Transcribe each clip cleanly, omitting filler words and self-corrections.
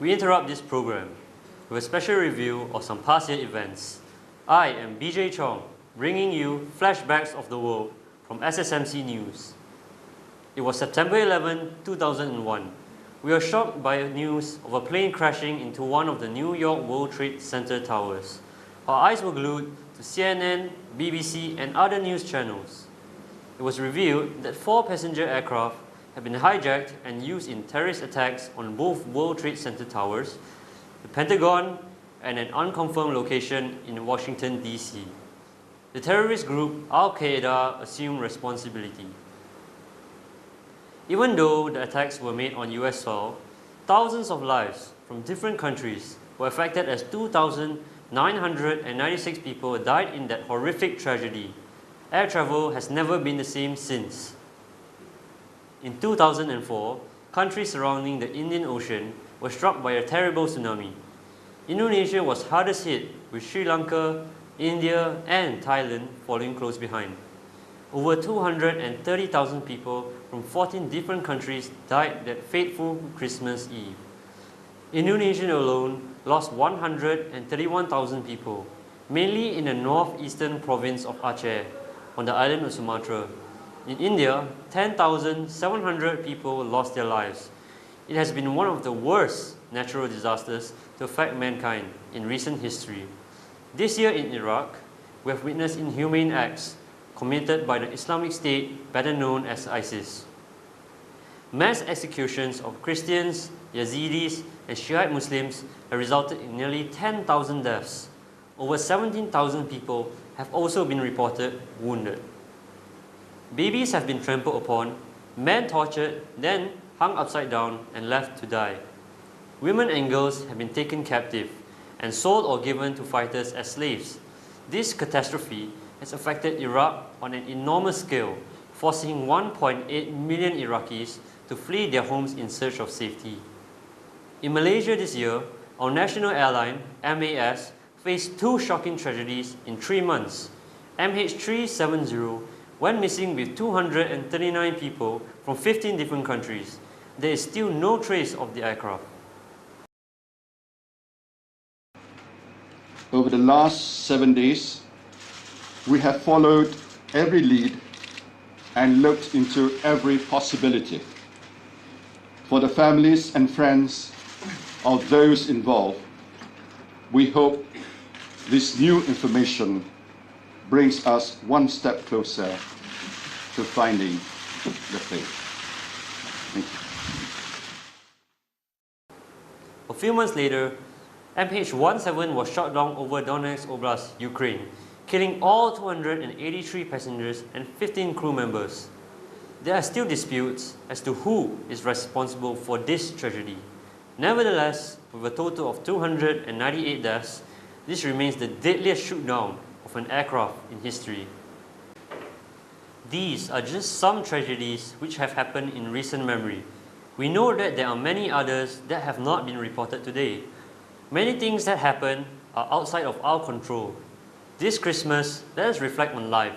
we interrupt this program with a special review of some past year events. I am BJ Chong, bringing you flashbacks of the world from SSMC News. It was September 11, 2001. We were shocked by news of a plane crashing into one of the New York World Trade Center towers. Our eyes were glued to CNN, BBC, and other news channels. It was revealed that 4 passenger aircraft had been hijacked and used in terrorist attacks on both World Trade Center towers, the Pentagon, and an unconfirmed location in Washington, D.C. The terrorist group Al-Qaeda assumed responsibility. Even though the attacks were made on US soil, thousands of lives from different countries were affected as 2,996 people died in that horrific tragedy. Air travel has never been the same since. In 2004, countries surrounding the Indian Ocean were struck by a terrible tsunami. Indonesia was hardest hit, with Sri Lanka, India, and Thailand following close behind. Over 230,000 people from 14 different countries died that fateful Christmas Eve. Indonesia alone lost 131,000 people, mainly in the northeastern province of Aceh, on the island of Sumatra. In India, 10,700 people lost their lives. It has been one of the worst natural disasters to affect mankind in recent history. This year in Iraq, we have witnessed inhumane acts committed by the Islamic State, better known as ISIS. Mass executions of Christians, Yazidis, and Shiite Muslims have resulted in nearly 10,000 deaths. Over 17,000 people have also been reported wounded. Babies have been trampled upon, men tortured, then hung upside down and left to die. Women and girls have been taken captive and sold or given to fighters as slaves. This catastrophe has affected Iraq on an enormous scale, forcing 1.8 million Iraqis to flee their homes in search of safety. In Malaysia this year, our national airline, MAS, faced 2 shocking tragedies in 3 months. MH370 went missing with 239 people from 15 different countries. There is still no trace of the aircraft. Over the last 7 days, we have followed every lead and looked into every possibility. For the families and friends of those involved, we hope this new information brings us one step closer to finding the plane. Thank you. A few months later, MH17 was shot down over Donetsk Oblast, Ukraine, killing all 283 passengers and 15 crew members. There are still disputes as to who is responsible for this tragedy. Nevertheless, with a total of 298 deaths, this remains the deadliest shoot-down of an aircraft in history. These are just some tragedies which have happened in recent memory. We know that there are many others that have not been reported today. Many things that happen are outside of our control. This Christmas, let us reflect on life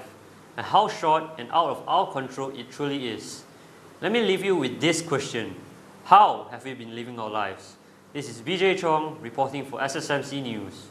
and how short and out of our control it truly is. Let me leave you with this question. How have we been living our lives? This is BJ Chong reporting for SSMC News.